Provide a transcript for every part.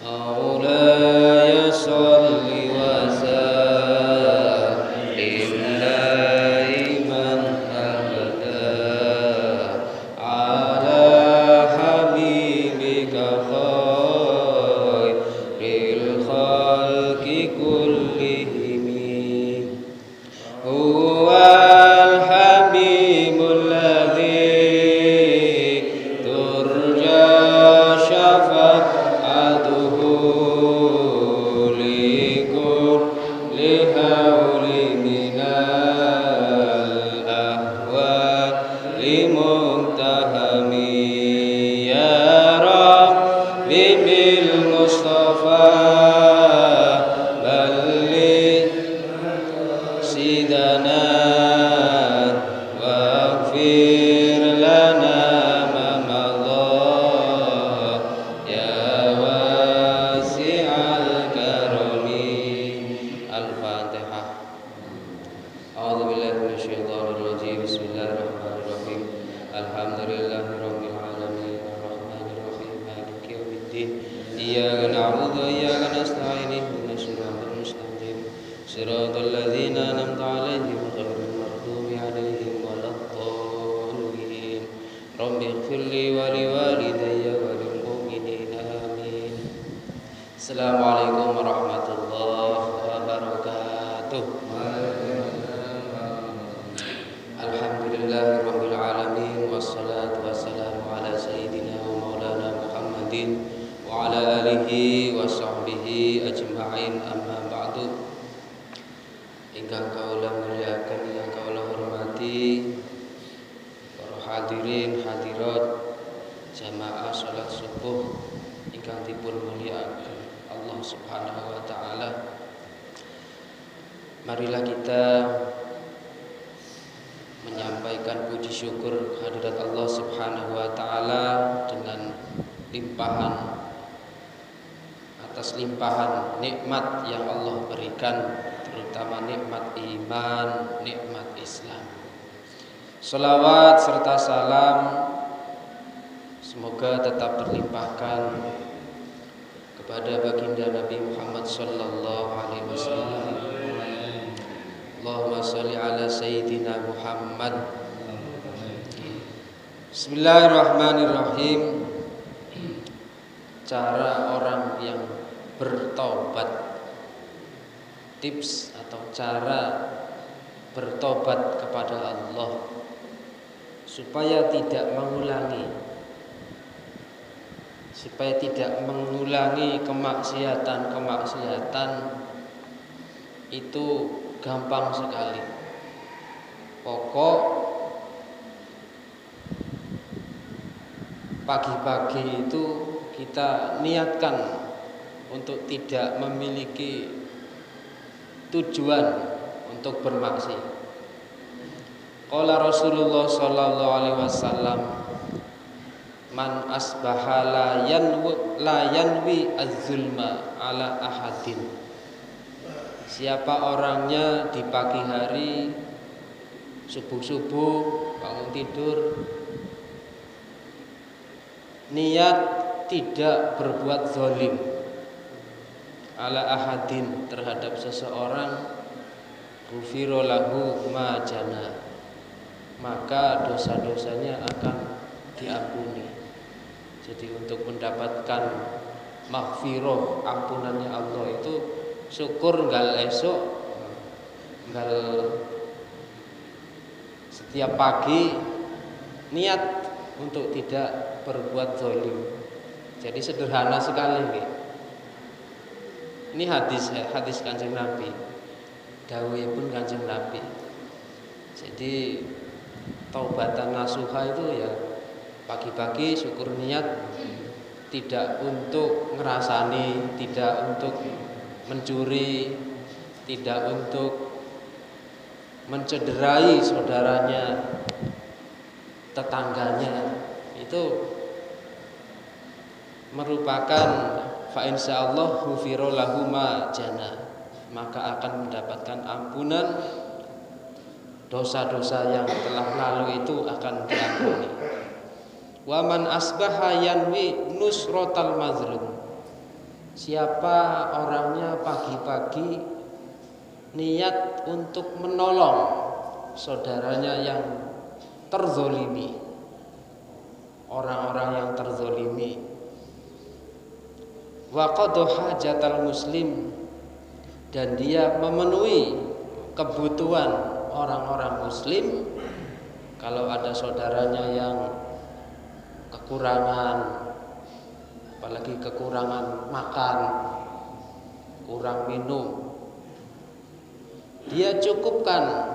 مولاي صل وسلم دائما أبدا على حبيبك خير الخلق كلهم هو الحبيب الذي ترجى شفاعته لكل هول من الأهوال مقتحم يا رب بالمصطفى بلغ سيدنا واغفر لنا ما مضى يا واسع الكرم. الفاتحة. أعوذ بالله من الشيطان الرجيم. بسم الله الرحمن الرحيم. الحمد لله رب العالمين الرحمن الرحيم مالك يوم الدين إياك نعبد وإياك نستعين اهدنا الصراط المستقيم صراط الذين أنعمت عليهم غير المغضوب عليهم ولا الضالين. رب اغفر لي ولوالدي وللمؤمنين آمين. السلام عليكم ورحمة الله وبركاته. Alhamdulillah rabbil alamin wassalatu wassalamu ala sayyidina wa maulana Muhammadin wa ala alihi wa sahbihi ajma'in, amma ba'du. Ingkang kaula muliakan, ingkang kaula hormati para hadirin hadirat jamaah salat subuh ingkang dipun muliakan Allah Subhanahu wa taala. Marilah kita menyampaikan puji syukur kehadirat Allah Subhanahu wa taala dengan limpahan atas limpahan nikmat yang Allah berikan, terutama nikmat iman, nikmat Islam. Salawat serta salam semoga tetap terlimpahkan kepada baginda Nabi Muhammad sallallahu alaihi wasallam. Allahumma sholli ala sayyidina Muhammad. Bismillahirrahmanirrahim. Cara orang yang bertobat, tips atau cara bertobat kepada Allah supaya tidak mengulangi kemaksiatan itu gampang sekali. Pokok pagi-pagi itu kita niatkan untuk tidak memiliki tujuan untuk bermaksiat. Qala Rasulullah sallallahu alaihi wasallam, man asbaha la yanwi az-zulma ala ahadin. Siapa orangnya di pagi hari subuh-subuh bangun tidur niat tidak berbuat zalim ala ahadin terhadap seseorang, ghufira lahu ma jana, maka dosa-dosanya akan diampuni. Jadi untuk mendapatkan maghfirah, ampunannya Allah itu syukur nggal esok, nggal setiap pagi niat untuk tidak berbuat zalim. Jadi sederhana sekali nih. Ini hadis Kanjeng Nabi, dawuhipun Kanjeng Nabi. Jadi taubatan nasuha itu ya pagi-pagi syukur niat tidak untuk ngerasani, tidak untuk mencuri, tidak untuk mencederai saudaranya, tetangganya. Itu merupakan fa insyaallah ghufira lahu ma jana, maka akan mendapatkan ampunan dosa-dosa yang telah lalu itu akan diampuni. Wa man asbaha yanwi nusratal mazlum, Siapa orangnya pagi-pagi niat untuk menolong saudaranya yang terzolimi, orang-orang yang terzolimi, wa qada hajatal muslim, dan dia memenuhi kebutuhan orang-orang muslim. Kalau ada saudaranya yang kekurangan, apalagi kekurangan makan, kurang minum, dia cukupkan,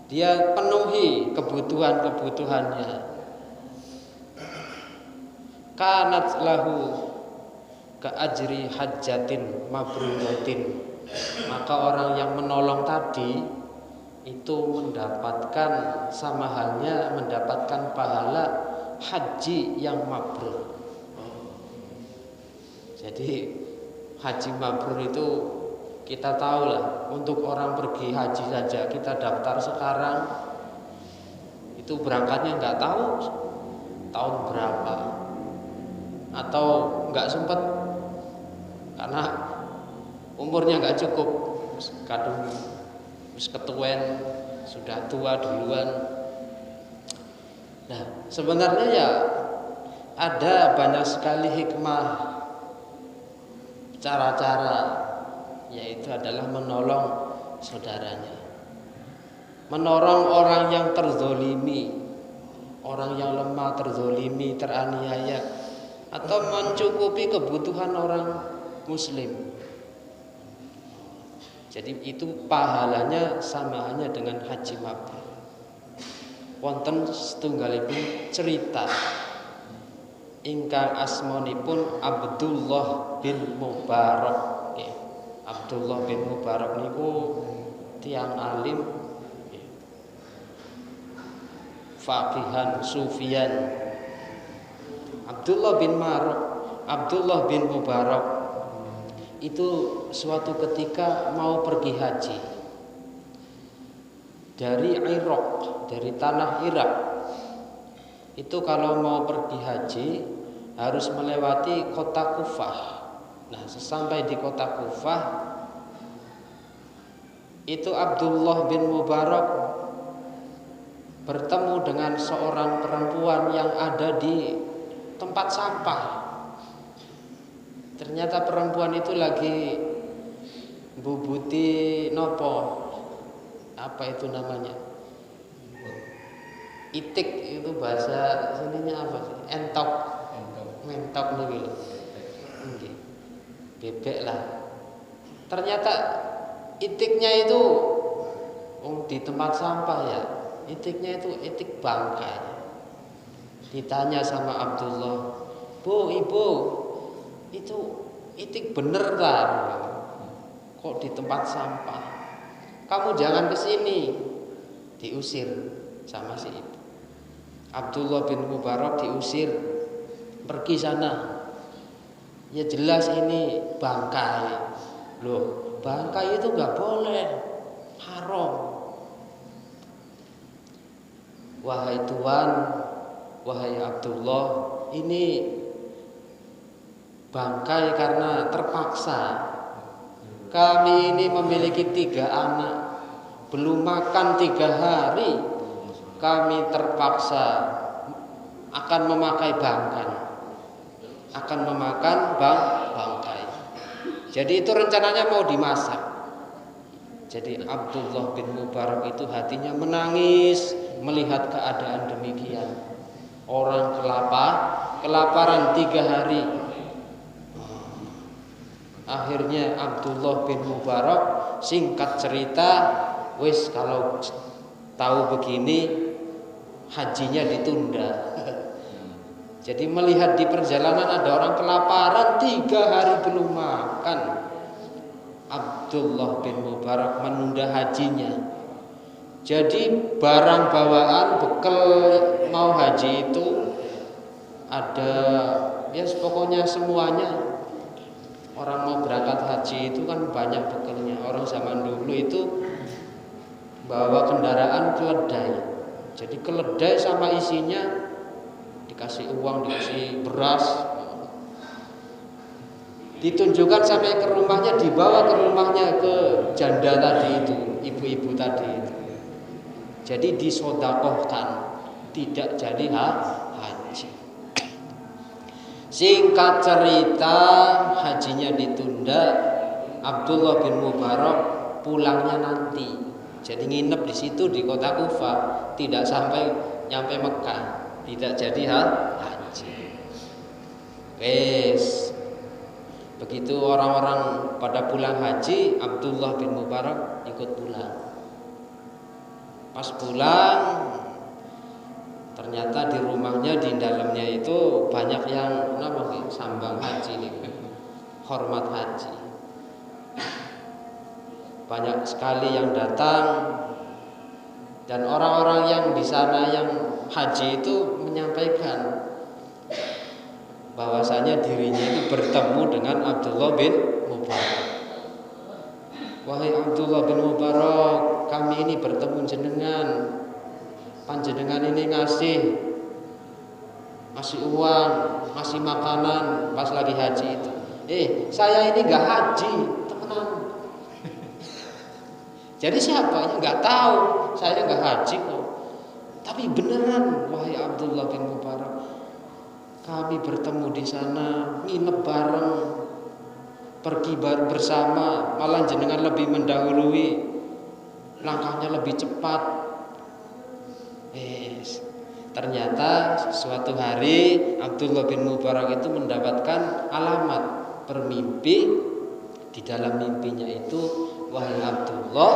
dia penuhi kebutuhannya. Kanat lahu ka ajri hajjatin mabrudatin, maka orang yang menolong tadi itu mendapatkan sama halnya mendapatkan pahala haji yang mabrur. Jadi haji mabrur itu kita tahu lah, untuk orang pergi haji saja kita daftar sekarang itu berangkatnya nggak tahu tahun berapa, atau nggak sempat karena umurnya nggak cukup, kadung wis ketuen, sudah tua duluan. Nah, sebenarnya ya ada banyak sekali hikmah, cara-cara, yaitu adalah menolong saudaranya, menolong orang yang terzolimi, orang yang lemah, terzolimi, teraniaya, atau mencukupi kebutuhan orang muslim. Jadi itu pahalanya sama hanya dengan haji mabrur. Wonten setunggalipun cerita ingkang asmanipun Abdullah bin Mubarak. Abdullah bin Mubarak niku tiang alim, faqihan, sufian. Abdullah bin Mubarak itu suatu ketika mau pergi haji dari Irak, dari tanah Irak. Itu kalau mau pergi haji harus melewati kota Kufah. Nah, sesampai di kota Kufah itu Abdullah bin Mubarak bertemu dengan seorang perempuan yang ada di tempat sampah. Ternyata perempuan itu lagi bubuti nopo, apa itu namanya, itik, itu bahasa sininya apa sih, mentok nih, bebek lah. Ternyata itiknya itu di tempat sampah ya, itiknya itu itik bangkai. Ditanya sama Abdullah, "Bu, ibu, itu itik bener kan? Kok di tempat sampah? Kamu jangan kesini." Diusir sama si ibu. Abdullah bin Mubarak diusir, pergi sana. Ya jelas ini bangkai. Loh, bangkai itu nggak boleh, haram. Wahai Tuhan, wahai Abdullah, ini bangkai karena terpaksa. Kami ini memiliki 3 anak, belum makan 3 hari, kami terpaksa akan memakai bangkai, akan memakan bangkai. Jadi itu rencananya mau dimasak. Jadi Abdullah bin Mubarak itu hatinya menangis melihat keadaan demikian. Orang kelaparan 3 hari. Akhirnya Abdullah bin Mubarak, singkat cerita, wis kalau tahu begini hajinya ditunda. Jadi melihat di perjalanan ada orang kelaparan 3 hari belum makan, Abdullah bin Mubarak menunda hajinya. Jadi barang bawaan bekal mau haji itu ada, ya pokoknya semuanya. Orang mau berangkat haji itu kan banyak bekalnya. Orang zaman dulu itu bawa kendaraan keledai. Jadi keledai sama isinya, dikasih uang, dikasih beras, ditunjukkan sampai ke rumahnya, dibawa ke rumahnya ke janda tadi itu, ibu-ibu tadi itu. Jadi disodakohkan, tidak jadi haji. Singkat cerita, hajinya ditunda. Abdullah bin Mubarak pulangnya nanti. Jadi nginep di situ di kota Kufah, tidak sampai nyampe Mekah, tidak jadi haji. Wes. Begitu orang-orang pada pulang haji, Abdullah bin Mubarak ikut pulang. Pas pulang, ternyata di rumahnya, di dalamnya itu banyak yang sambang haji nih, hormat haji. Banyak sekali yang datang, dan orang-orang yang di sana yang haji itu menyampaikan bahwasanya dirinya itu bertemu dengan Abdullah bin Mubarak. Wahai Abdullah bin Mubarak, kami ini bertemu jenengan. Panjenengan ini ngasih uang, ngasih makanan pas lagi haji itu. Saya ini gak haji, temenan. Jadi siapa? Gak tahu. Saya gak haji kok. Tapi beneran, wahai Abdullah bin Mubarak, kami bertemu di sana, nginep bareng, pergi bersama, malah jenengan lebih mendahului, langkahnya lebih cepat. Ternyata suatu hari Abdullah bin Mubarak itu mendapatkan alamat bermimpi. Di dalam mimpinya itu, wahai Abdullah,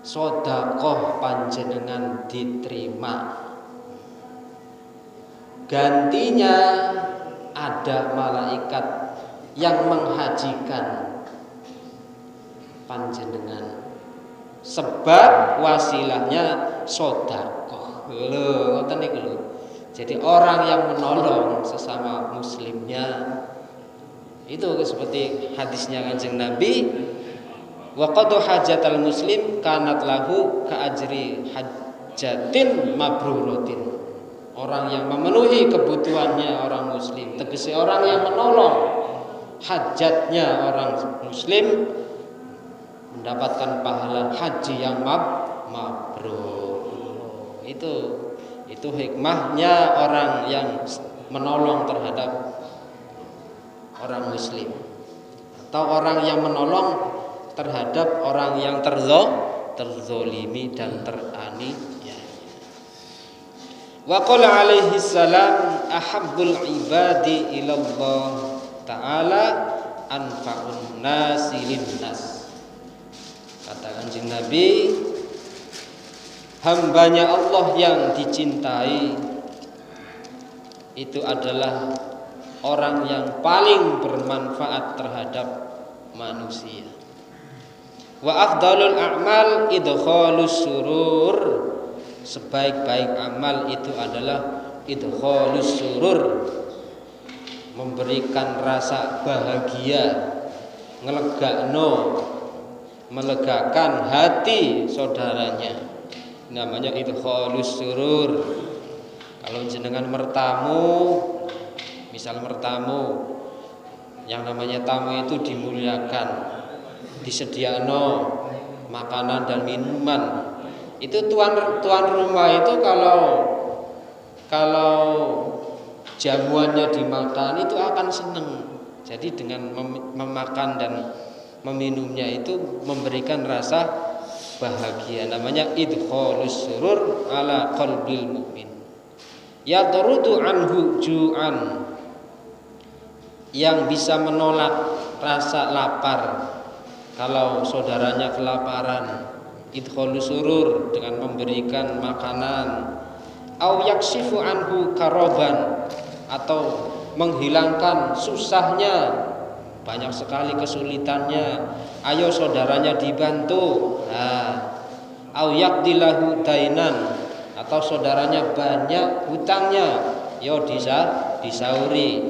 sodakoh panjenengan diterima, gantinya ada malaikat yang menghajikan panjenengan, sebab wasilahnya sodakoh. Ngoten niku lho. Jadi orang yang menolong sesama muslimnya itu seperti hadisnya Kanjeng Nabi, wa qadu hajatal muslim kanat lahu ka ajri hajatin mabruratin. Orang yang memenuhi kebutuhannya orang muslim, tegese orang yang menolong hajatnya orang muslim, mendapatkan pahala haji yang mabrur. Itu hikmahnya orang yang menolong terhadap orang muslim, atau orang yang menolong terhadap orang yang terzolimi dan teraniaya. Wa qala alaihi salam ahabbul ibadi ilallah ta'ala anfa'un nasi linnas. Kata Kanjeng Nabi, hambanya Allah yang dicintai itu adalah orang yang paling bermanfaat terhadap manusia. Wa afdalul a'mal idkhalus surur. Sebaik-baik amal itu adalah idkhalus surur, memberikan rasa bahagia, melegakan hati saudaranya. Namanya idkhalus surur. Kalau jenengan misal mertamu, yang namanya tamu itu dimuliakan, disediano makanan dan minuman. Itu tuan rumah itu kalau jamuannya dimakan itu akan senang. Jadi dengan memakan dan meminumnya itu memberikan rasa bahagia. Namanya idkhalus surur ala qalbil mu'min. Yadrudu anhu ju'an, yang bisa menolak rasa lapar kalau saudaranya kelaparan. Idkhalus surur, dengan memberikan makanan. Au yaksifu anhu karaban, atau menghilangkan susahnya, banyak sekali kesulitannya, ayo saudaranya dibantu. Au yaqdilahu dainan, atau saudaranya banyak hutangnya, yo disauri.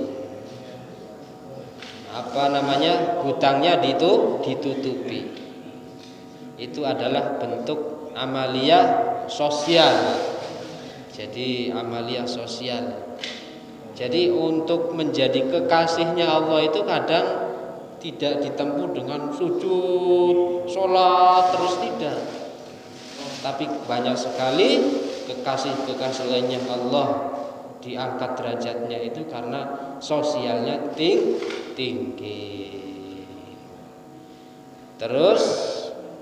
Hutangnya ditutupi. Itu adalah bentuk amalia sosial. Jadi amalia sosial. Jadi untuk menjadi kekasihnya Allah itu kadang tidak ditempuh dengan sujud, sholat terus tidak. Tapi banyak sekali kekasih-kekasih lainnya Allah diangkat derajatnya itu karena sosialnya tinggi. Terus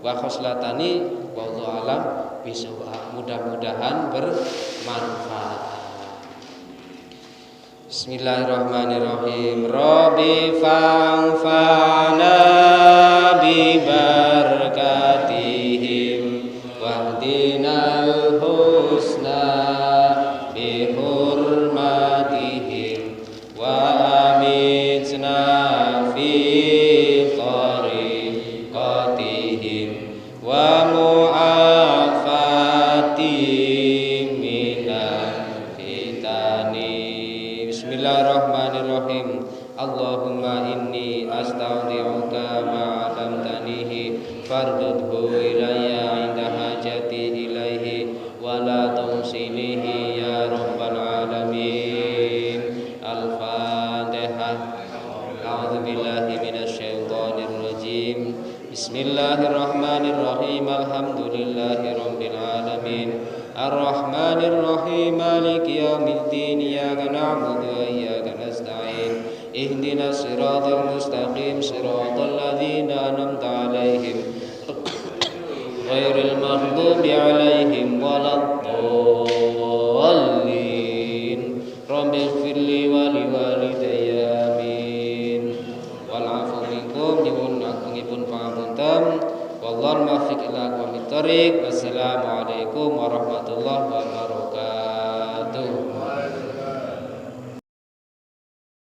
wa khoslatani wallahu alam bishawab, mudah-mudahan bermanfaat. Bismillahirrahmanirrahim. Rabbi fa'fana bi barakatihim wahdinal husna bi hurmatihim wa amitna fi tariqatihim wa mu'afatihim minal fitani. Bismillahirrahmanirrahim. Allahumma inni astaudi'uka ma 'allamtanihi fardudhu ilayya 'inda hajati ilaihi wa la tumsinihi ya rabbal alamin. Al-Fatihah. A'udzu billahi minasyaitonir rajim. Bismillahirrahmanirrahim. Alhamdulillahirabbil alamin. Ar-Rahmanir Rahim. Maliki yaumiddin. Iyyaka na'budu wa iyyaka nasta'in. Ihdinas siratal mustaqim. Siratal ladzina an'amta 'alaihim ghairil maghdubi 'alaihim waladdallin. Rabbighfirli wa liwalidayya amin. Wal 'afu minkum nyuwun agungipun pangapunten. Wallahu muwaffiq ila aqwamit thoriq. Wassalamualaikum warahmatullahi wabarakatuh.